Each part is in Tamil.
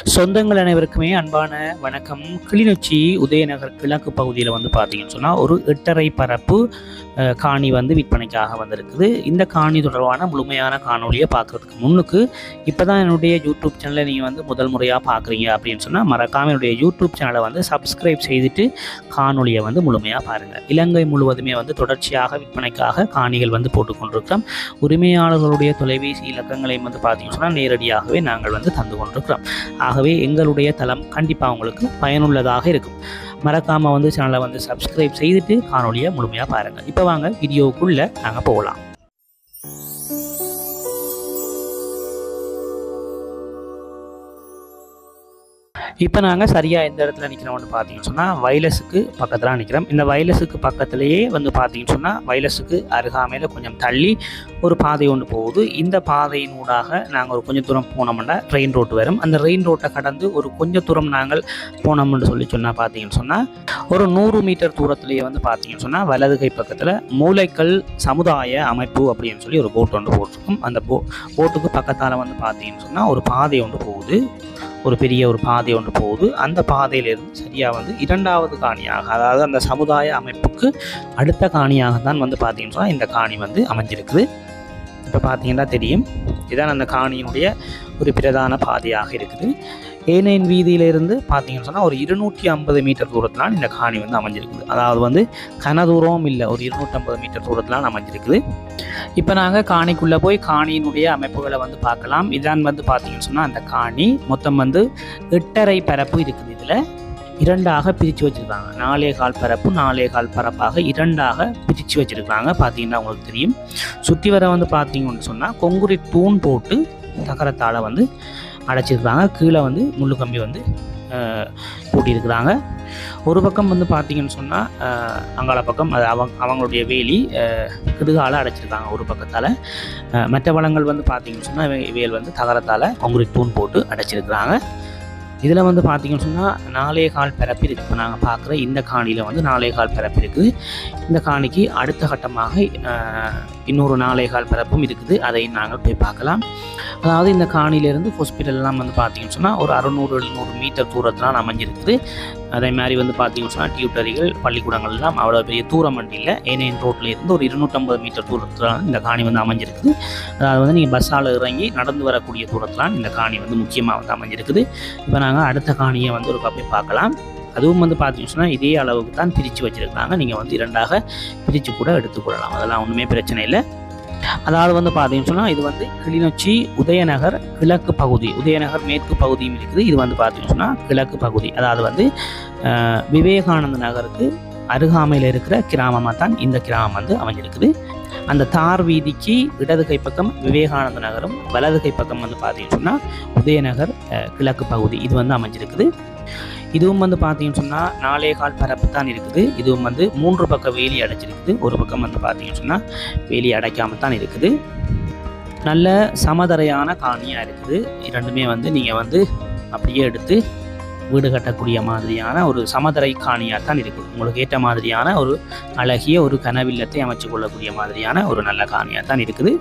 சொந்தங்கள் அனைவருக்குமே அன்பான வணக்கம். கிளிநொச்சி உதயநகர் கிழக்கு பகுதியில் வந்து பார்த்தீங்கன்னு சொன்னால் ஒரு 8.5 பரப்பு காணி வந்து விற்பனைக்காக வந்திருக்குது. இந்த காணி தொடர்பான முழுமையான காணொலியை பார்க்குறதுக்கு முன்னுக்கு இப்போ தான் என்னுடைய யூடியூப் சேனலை நீங்கள் வந்து முதல் முறையாக பார்க்குறீங்க அப்படின்னு சொன்னால் மறக்காமல் என்னுடைய யூடியூப் சேனலை வந்து சப்ஸ்கிரைப் செய்துட்டு காணொலியை வந்து முழுமையாக பாருங்கள். இலங்கை முழுவதுமே வந்து தொடர்ச்சியாக விற்பனைக்காக காணிகள் வந்து போட்டுக்கொண்டிருக்கிறோம். உரிமையாளர்களுடைய தொலைபேசி இலக்கங்களையும் வந்து பார்த்தீங்கன்னு சொன்னால் நேரடியாகவே நாங்கள் வந்து தந்து கொண்டிருக்கிறோம். ஆகவே எங்களுடைய தளம் கண்டிப்பாக உங்களுக்கு பயனுள்ளதாக இருக்கும். மறக்காமல் வந்து சேனலை வந்து சப்ஸ்கிரைப் செய்துட்டு காணொலியை முழுமையாக பாருங்கள். இப்போ வாங்க வீடியோவுக்குள்ளே நாங்கள் போகலாம். இப்போ நாங்கள் சரியாக எந்த இடத்துல நிற்கிறோம்னு பார்த்தீங்கன்னு சொன்னால் வயலஸுக்கு பக்கத்தில் நிற்கிறோம். இந்த வயலஸுக்கு பக்கத்துலேயே வந்து பார்த்தீங்கன்னு சொன்னால் வயலஸுக்கு அருகாமையில் கொஞ்சம் தள்ளி ஒரு பாதை ஒன்று போகுது. இந்த பாதையின் ஊடாக நாங்கள் ஒரு கொஞ்சம் தூரம் போனோம்னா ரெயின் ரோட்டு வரும். அந்த ரெயின் ரோட்டை கடந்து ஒரு கொஞ்சம் தூரம் நாங்கள் போனோம்னு சொன்னால் பார்த்தீங்கன்னு சொன்னால் ஒரு 100 மீட்டர் தூரத்துலேயே வந்து பார்த்தீங்கன்னு சொன்னால் வலது கை பக்கத்தில் மூளைக்கல் சமுதாய அமைப்பு அப்படின்னு சொல்லி ஒரு போட் ஒன்று போட்டிருக்கும். அந்த போட்டுக்கு பக்கத்தால் வந்து பார்த்தீங்கன்னு சொன்னால் ஒரு பாதை ஒன்று போகுது, ஒரு பெரிய ஒரு பாதை ஒன்று போகுது. அந்த பாதையிலிருந்து சரியாக வந்து 2வது காணியாக, அதாவது அந்த சமுதாய அமைப்புக்கு அடுத்த காணியாக தான் வந்து பார்த்தீங்கன்னு சொன்னால் இந்த காணி வந்து அமைஞ்சிருக்குது. இப்போ பார்த்தீங்கன்னா தெரியும், இதான் அந்த காணியினுடைய ஒரு பிரதான பாதையாக இருக்குது. ஏனையின் வீதியிலிருந்து பார்த்தீங்கன்னு சொன்னால் ஒரு 250 மீட்டர் தூரத்தினால் இந்த காணி வந்து அமைஞ்சிருக்குது. அதாவது வந்து கன தூரம் இல்லை, ஒரு 250 மீட்டர் தூரத்தினால் அமைஞ்சிருக்குது. இப்போ நாங்கள் காணிக்குள்ளே போய் காணியினுடைய அமைப்புகளை வந்து பார்க்கலாம். இதான் வந்து பார்த்தீங்கன்னு சொன்னால் அந்த காணி மொத்தம் வந்து 8.5 பரப்பு இருக்குது. இதில் 2ஆக பிரித்து வச்சுருக்காங்க. 4.25 பரப்பு 4.25 பரப்பாக 2ஆக பிரித்து வச்சுருக்காங்க. பார்த்தீங்கன்னா உங்களுக்கு தெரியும். சுற்றி வர வந்து பார்த்தீங்கன்னு சொன்னால் கொங்குரிட் தூண் போட்டு தகரத்தால் வந்து அடைச்சிருக்காங்க. கீழே வந்து முள்ளு கம்பி வந்து கூட்டியிருக்கிறாங்க. ஒரு பக்கம் வந்து பார்த்தீங்கன்னு சொன்னால் அங்காள பக்கம் அது அவங்களுடைய வேலி கிடுகால அடைச்சிருக்காங்க ஒரு பக்கத்தால். மற்ற வளங்கள் வந்து பார்த்தீங்கன்னு சொன்னால் வேல் வந்து தகரத்தால் கொங்குரிட் தூண் போட்டு அடைச்சிருக்கிறாங்க. இதில் வந்து பார்த்தீங்கன்னு சொன்னால் 4.25 பரப்பு இருக்குது. இப்போ நாங்கள் பார்க்குற இந்த காணியில் வந்து 4.25 பரப்பு இருக்குது. இந்த காணிக்கு அடுத்த கட்டமாக இன்னொரு 4.25 பரப்பும் இருக்குது. அதை நாங்கள் போய் பார்க்கலாம். அதாவது இந்த காணியிலேருந்து ஹாஸ்பிட்டல்லாம் வந்து பார்த்தீங்கன்னு சொன்னால் ஒரு 600-700 மீட்டர் தூரத்தில் அமைஞ்சிருக்குது. அதே மாதிரி வந்து பார்த்தீங்கன்னு சொன்னால் டியூட்டரிகள் பள்ளிக்கூடங்கள் எல்லாம் அவ்வளோ பெரிய தூரம் வண்டியில் ஏனையின் ரோட்டில் இருந்து ஒரு 250 மீட்டர் தூரத்தில் இந்த காணி வந்து அமைஞ்சிருக்குது. அதாவது வந்து நீங்கள் பஸ்ஸால் இறங்கி நடந்து வரக்கூடிய தூரத்தில் இந்த காணி வந்து முக்கியமாக வந்து அமைஞ்சிருக்குது. இப்போ நாங்கள் அடுத்த காணியை வந்து ஒரு போய் பார்க்கலாம். அதுவும் வந்து பார்த்தீங்கன்னு சொன்னால் இதே அளவுக்கு தான் பிரித்து வச்சுருக்காங்க. நீங்கள் வந்து 2ஆக பிரித்து கூட எடுத்துக்கொள்ளலாம். அதெல்லாம் ஒன்றுமே பிரச்சனை இல்லை. அதாவது வந்து பார்த்தீங்கன்னு சொன்னால் இது வந்து கிளிநொச்சி உதயநகர் கிழக்கு பகுதி, உதயநகர் மேற்கு பகுதியும் இருக்குது. இது வந்து பார்த்தீங்கன்னு சொன்னால் கிழக்கு பகுதி, அதாவது வந்து விவேகானந்த நகருக்கு அருகாமையில் இருக்கிற கிராமமாக தான் இந்த கிராமம் வந்து அமைஞ்சிருக்குது. அந்த தார் வீதிக்கு இடது கை பக்கம் விவேகானந்த நகரும், வலது கை பக்கம் வந்து பார்த்தீங்கன்னு சொன்னால் உதயநகர் கிழக்கு பகுதி இது வந்து அமைஞ்சிருக்குது. இதுவும் வந்து பார்த்தீங்கன்னு சொன்னால் 4.25 பரப்பு தான் இருக்குது. இதுவும் வந்து 3 பக்கம் வேலி அடைச்சிருக்குது. ஒரு பக்கம் வந்து பார்த்தீங்கன்னு சொன்னால் வேலி அடைக்காமல் தான் இருக்குது. நல்ல சமதரையான காணியாக இருக்குது. இரண்டுமே வந்து நீங்கள் வந்து அப்படியே எடுத்து வீடு கட்டக்கூடிய மாதிரியான ஒரு சமதரை காணியாக தான் இருக்குது. உங்களுக்கு ஏற்ற மாதிரியான ஒரு அழகிய ஒரு கனவில்லத்தை அமைச்சு கொள்ளக்கூடிய மாதிரியான ஒரு நல்ல காணியாக தான் இருக்குது.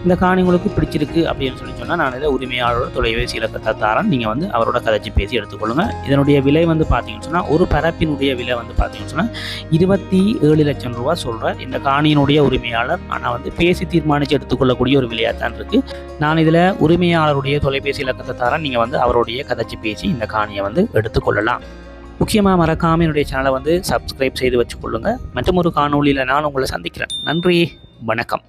இந்த காணி உங்களுக்கு பிடிச்சிருக்கு அப்படின்னு சொன்னால் நான் இதில் உரிமையாளரோட தொலைபேசி இலக்கத்தை தரேன். நீங்கள் வந்து அவரோட கதைச்சி பேசி எடுத்துக்கொள்ளுங்கள். இதனுடைய விலை வந்து பார்த்தீங்கன்னு சொன்னால் ஒரு பரப்பினுடைய விலை வந்து பார்த்தீங்கன்னு சொன்னால் 27 லட்சம் ரூபா சொல்கிறார் இந்த காணியினுடைய உரிமையாளர். ஆனால் வந்து பேசி தீர்மானித்து எடுத்துக்கொள்ளக்கூடிய ஒரு விலையாக தான் இருக்குது. நான் இதில் உரிமையாளருடைய தொலைபேசி இலக்கத்தை தரேன். நீங்கள் வந்து அவருடைய கதைச்சி பேசி இந்த காணியை வந்து எடுத்துக்கொள்ளலாம். முக்கியமாக மறக்காமல் என்னுடைய சேனலை வந்து சப்ஸ்கிரைப் செய்து வச்சுக்கொள்ளுங்கள். மற்றும் ஒரு காணொலியில் நான் உங்களை சந்திக்கிறேன். நன்றி, வணக்கம்.